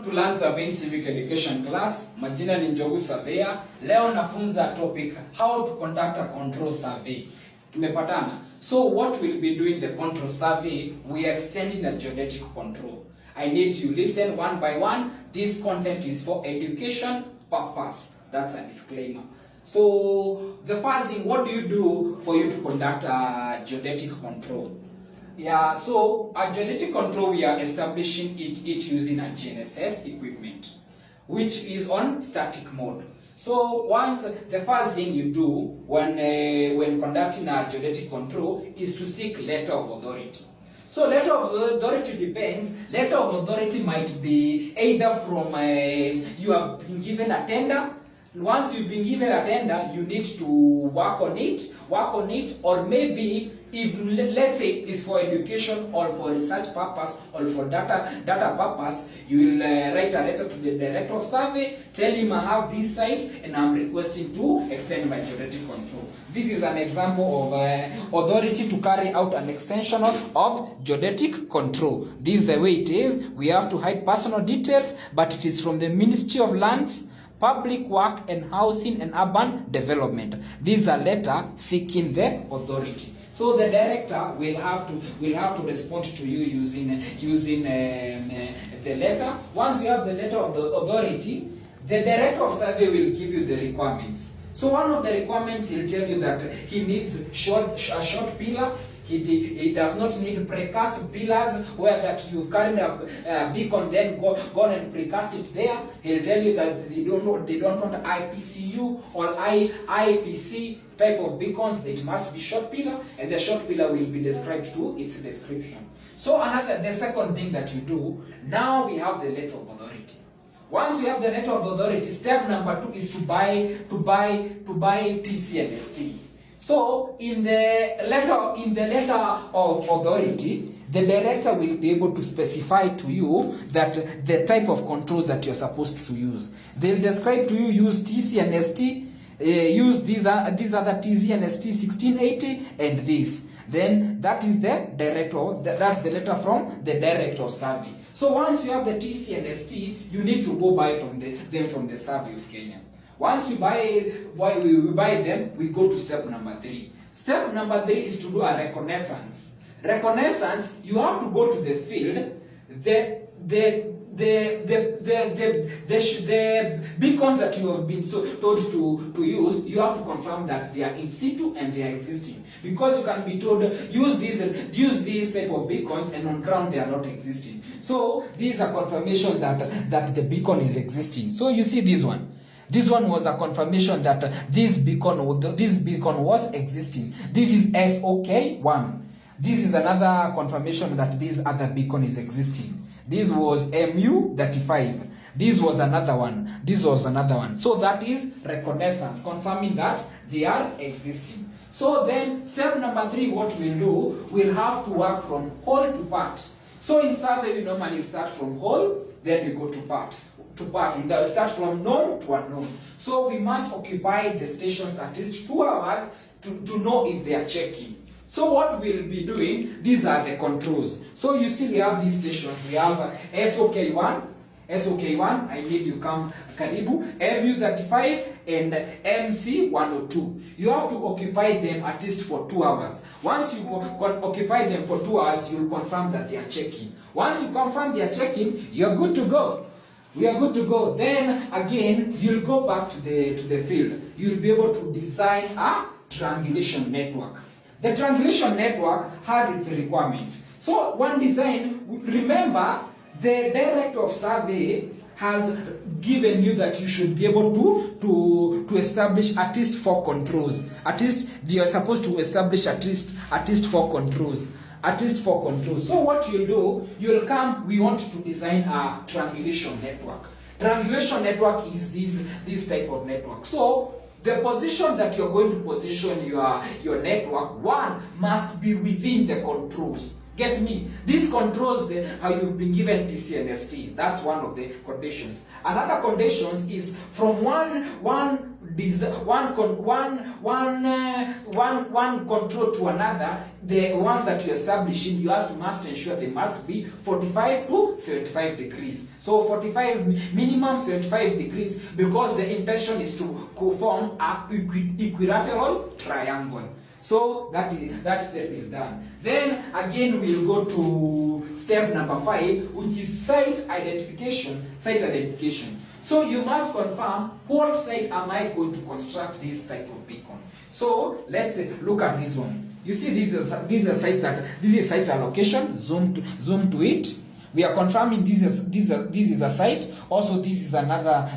to learn Surveying Civic Education class. Majina ni Njogu Surveyor. Leo nafunza topic how to conduct a control survey. Tumepatana. So what we'll be doing the control survey, we are extending the geodetic control. I need you listen one by one. This content is for education purpose. That's a disclaimer. So the first thing, what do you do for you to conduct a geodetic control? Yeah, so a geodetic control, we are establishing it using a GNSS equipment, which is on static mode. So once the first thing you do when conducting a geodetic control is to seek letter of authority. So letter of authority depends. Letter of authority might be either from you have been given a tender. Once you've been given a tender, you need to work on it, or maybe if let's say it's for education or for research purpose or for data purpose, you will write a letter to the director of survey, tell him I have this site and I'm requesting to extend my geodetic control. This is an example of authority to carry out an extension of geodetic control. This is the way it is. We have to hide personal details, but it is from the Ministry of Lands, Public Work and Housing and Urban Development. This is a letter seeking the authority. So the director will have to respond to you using the letter. Once you have the letter of the authority, the director of survey will give you the requirements. So one of the requirements, he'll tell you that he needs a short pillar. He does not need precast pillars where that you've carried a beacon then gone and precast it there. He'll tell you that they don't want IPCU or IPC type of beacons. They must be short pillar, and the short pillar will be described to its description. So the second thing that you do, now we have the letter of authority. Once we have the letter of authority, step number 2 is to buy TC and ST. So in the letter of authority, the director will be able to specify to you that the type of controls that you're supposed to use. They'll describe to you, use TC and ST, use these other TC and ST 1680 and this. Then that is the director, that's the letter from the director of survey. So once you have the TC and ST, you need to go buy them from the Survey of Kenya. Once we buy them, we go to step number 3. Step number 3 is to do a reconnaissance. Reconnaissance, you have to go to the field. The beacons that you have been told to use, you have to confirm that they are in situ and they are existing. Because you can be told, use these type of beacons, and on ground they are not existing. So this is a confirmation that the beacon is existing. So you see this one. This one was a confirmation that this beacon was existing. This is SOK1. This is another confirmation that this other beacon is existing. This was MU35. This was another one. This was another one. So that is reconnaissance, confirming that they are existing. So then step number 3, what we'll do, we'll have to work from whole to part. So in survey, we normally start from whole, then we go to part. We start from known to unknown. So we must occupy the stations at least 2 hours to know if they are checking. So what we'll be doing, these are the controls. So you see we have these stations. We have SOK1, I need you come karibu, MU35 and MC102. You have to occupy them at least for 2 hours. Once you occupy them for 2 hours, you'll confirm that they are checking. Once you confirm they are checking, you're good to go. We are good to go. Then again, you'll go back to the field. You'll be able to design a triangulation network. The triangulation network has its requirement. So one design, remember, the director of survey has given you that you should be able to establish at least 4 controls. At least you are supposed to establish at least 4 controls. At least 4 controls. So what you'll do, you'll come, we want to design a triangulation network. Triangulation network is this type of network. So the position that you're going to position your network, one must be within the controls. Get me? These controls, how you've been given TC and ST. That's one of the conditions. Another conditions is from one one control to another, the ones that you establish in, you must ensure they must be 45 to 75 degrees. So 45 minimum, 75 degrees, because the intention is to form a equilateral triangle. So that step is done. Then again we'll go to step number 5, which is site identification. So you must confirm what site am I going to construct this type of beacon. So let's look at this one. You see, this is site allocation. Zoom to it. We are confirming this is a site. Also, this is another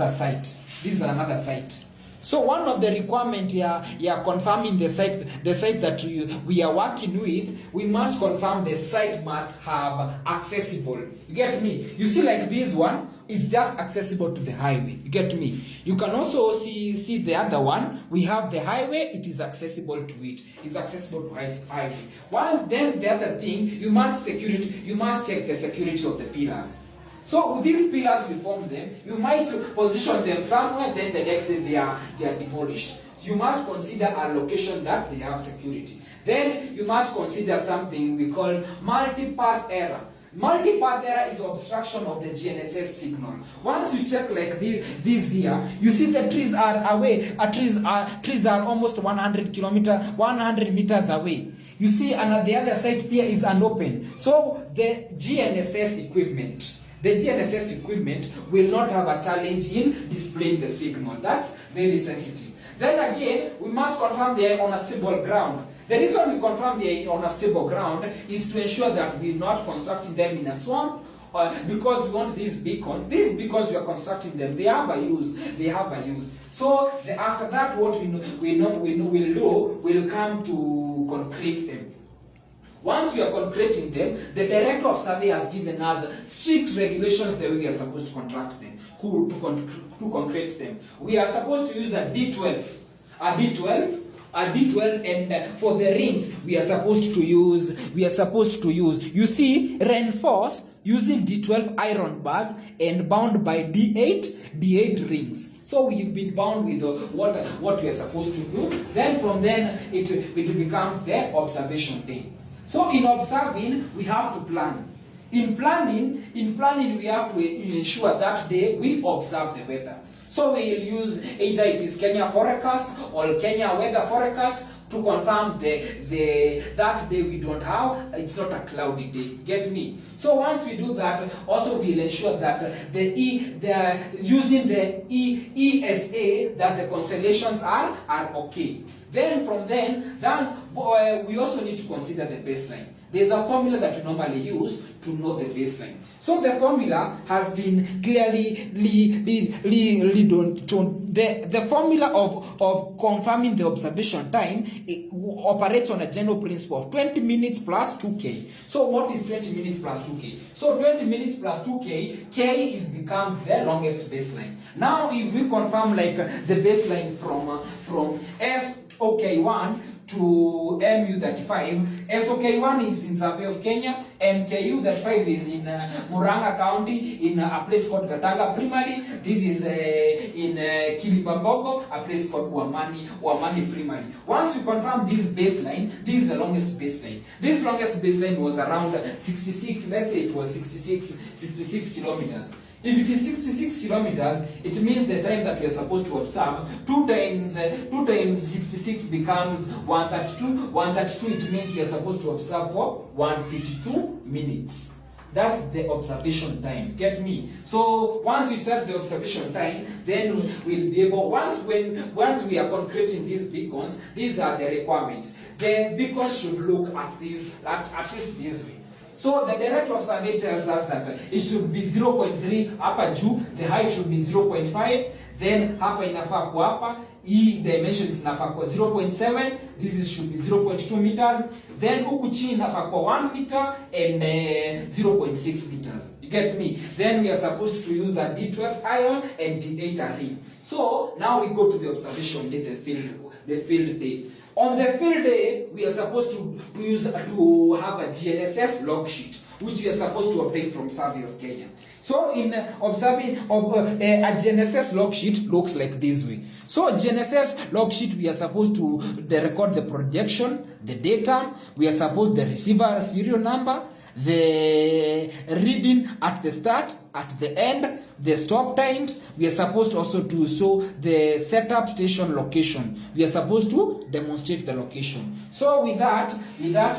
site. This is another site. So one of the requirement here, confirming the site that we are working with, we must confirm the site must have accessible. You get me? You see, like this one is just accessible to the highway. You get me? You can also see the other one. We have the highway. It is accessible to it. It's accessible to highway. Then the other thing, you must check the security of the pillars. So with these pillars, we form them. You might position them somewhere, then the next day they are demolished. You must consider a location that they have security. Then you must consider something we call multipath error. Multipath error is obstruction of the GNSS signal. Once you check like this here, you see the trees are away. Trees are almost 100 meters away. You see, and at the other side here is unopened. So the GNSS equipment will not have a challenge in displaying the signal. That's very sensitive. Then again, we must confirm they are on a stable ground. The reason we confirm they are on a stable ground is to ensure that we're not constructing them in a swamp, because we want these beacons. These beacons we are constructing them, they have a use. So after that, what we'll come to concrete them. Once we are concreting them, the director of survey has given us strict regulations the way we are supposed to construct them, to concrete them. We are supposed to use a D12, and for the rings we are supposed to use. You see, reinforce using D12 iron bars and bound by D8 rings. So we've been bound with what we are supposed to do. Then from then it becomes the observation day. So in observing, we have to plan. In planning, we have to ensure that day we observe the weather. So we'll use either it is Kenya forecast or Kenya weather forecast to confirm that day we don't have, it's not a cloudy day. Get me? So once we do that, also we'll ensure that using the ESA, that the constellations are okay. Then from then, we also need to consider the baseline. There's a formula that we normally use to know the baseline. So the formula has been clearly the formula of confirming the observation time operates on a general principle of 20 minutes plus 2K. So what is 20 minutes plus 2K? So 20 minutes plus 2K, K becomes the longest baseline. Now if we confirm like the baseline from SOK1 to MU35. SOK1 is in Survey of Kenya, and KU35 is in Murang'a County, in a place called Gatanga Primary. This is in Kilimambogo, a place called Wamani Primary. Once we confirm this baseline, this is the longest baseline. This longest baseline was around 66, let's say it was 66 kilometers. If it is 66 kilometers, it means the time that we are supposed to observe, 2 times 66 becomes 132. 132, it means we are supposed to observe for 152 minutes. That's the observation time. Get me? So once we set the observation time, then we'll be able, once we are concreting these beacons, these are the requirements. The beacons should look at least this way. So the director of survey tells us that it should be 0.3 hapa juu, the height should be 0.5, then hapa inafaa kwa hapa, dimensions inafaa kwa 0.7, this should be 0.2 meters, then huku chini inafaa kwa 1 meter and 0.6 meters. You get me? Then we are supposed to use a D12 iron and D8 ring. So now we go to the observation day, the field day. On the field day, we are supposed to have a GNSS log sheet, which we are supposed to obtain from Survey of Kenya. So in observing of a GNSS log sheet looks like this way. So GNSS log sheet, we are supposed to record the projection, the data, we are supposed the receiver serial number, the reading at the start, at the end, the stop times. We are supposed also to show the setup station location. We are supposed to demonstrate the location. So with that we are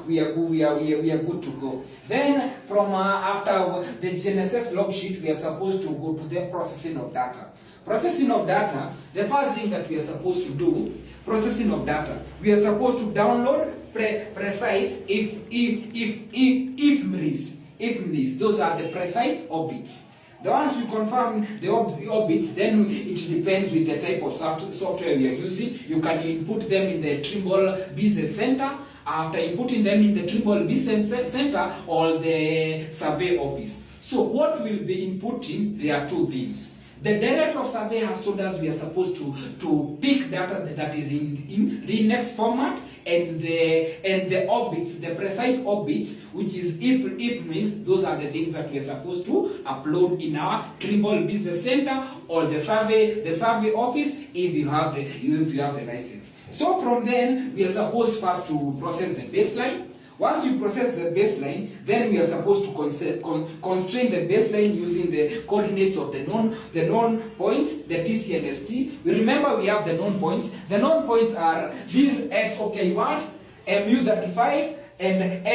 good to go. Then from after the GNSS log sheet, we are supposed to go to the processing of data. Processing of data, the first thing that we are supposed to do, processing of data, we are supposed to download precise IFMRIs. Those are the precise orbits. The ones we confirm the orbits, then it depends with the type of software we are using. You can input them in the Trimble Business Center. After inputting them in the Trimble Business Center or the survey office. So what we'll be inputting, there are two things. The director of survey has told us we are supposed to pick data that is in RENEX format, and the orbits, the precise orbits, which is IFMRIs, those are the things that we are supposed to upload in our Trimble Business Center or the survey office if you have the license. So from then we are supposed first to process the baseline. Once you process the baseline, then we are supposed to constrain the baseline using the coordinates of the known points, the TC and ST. We remember we have the known points. The known points are these SOK1, MU35, and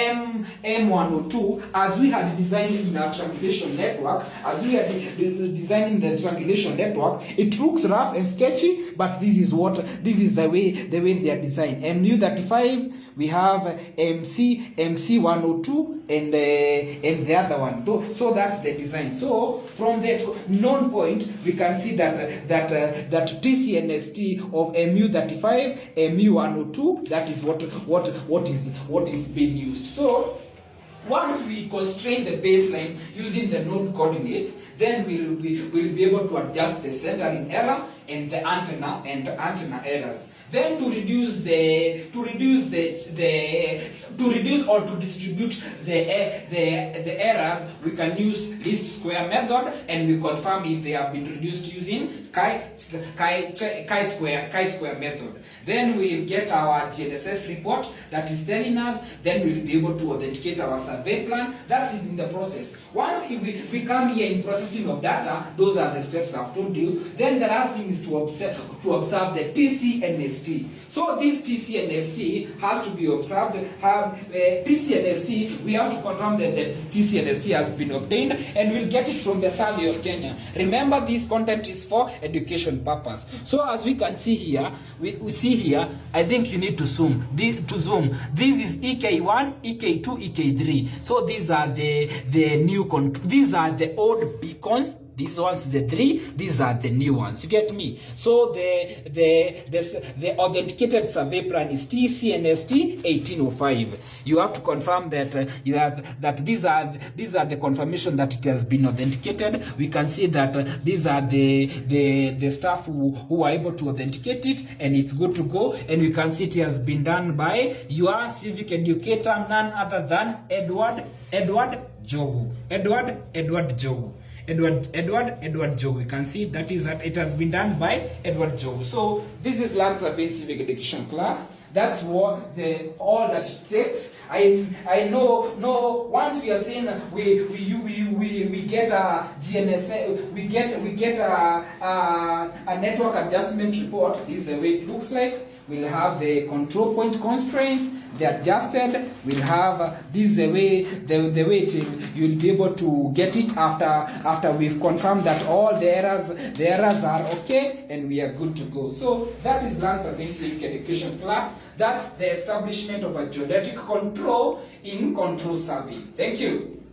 M102, as we had designed in our triangulation network. As we had designed in the triangulation network, it looks rough and sketchy, but this is the way they are designed. MU35, we have MC102, and the other one. So that's the design. So from the known point, we can see that TC and ST of MU35, MU102, that is what is being used. So once we constrain the baseline using the known coordinates, then we'll be able to adjust the centering error and the antenna errors. Then to distribute the errors, we can use least square method, and we confirm if they have been reduced using chi-square method. Then we'll get our GNSS report that is telling us. Then we'll be able to authenticate our survey plan. That is in the process. Once we come here in processing of data, those are the steps I've told you. Then the last thing is to observe the TC and ST. So this TC and ST has to be observed. TC and ST, we have to confirm that the TC and ST has been obtained, and we'll get it from the Survey of Kenya. Remember, this content is for education purpose. So as we can see here, we see here, I think you need to zoom. This is EK1, EK2, EK3. So these are the new these are the old beacons. These ones, the 3, these are the new ones. You get me? So the authenticated survey plan is TCNST 1805. You have to confirm that these are the confirmation that it has been authenticated. We can see that these are the staff who are able to authenticate it, and it's good to go. And we can see it has been done by your civic educator, none other than Edward Jogu. Edward Jogu. Edward Jogu. We can see that it has been done by Edward Jogu. So this is Land Survey Civic Education class. That's what all that it takes. I know once we are saying we get a GNSS, we get a network adjustment report. This is the way it looks like. We'll have the control point constraints, the adjusted. We'll have this the way you'll be able to get it after we've confirmed that all the errors are okay and we are good to go. So that is Land Survey Civic Education class. That's the establishment of a geodetic control in control survey. Thank you.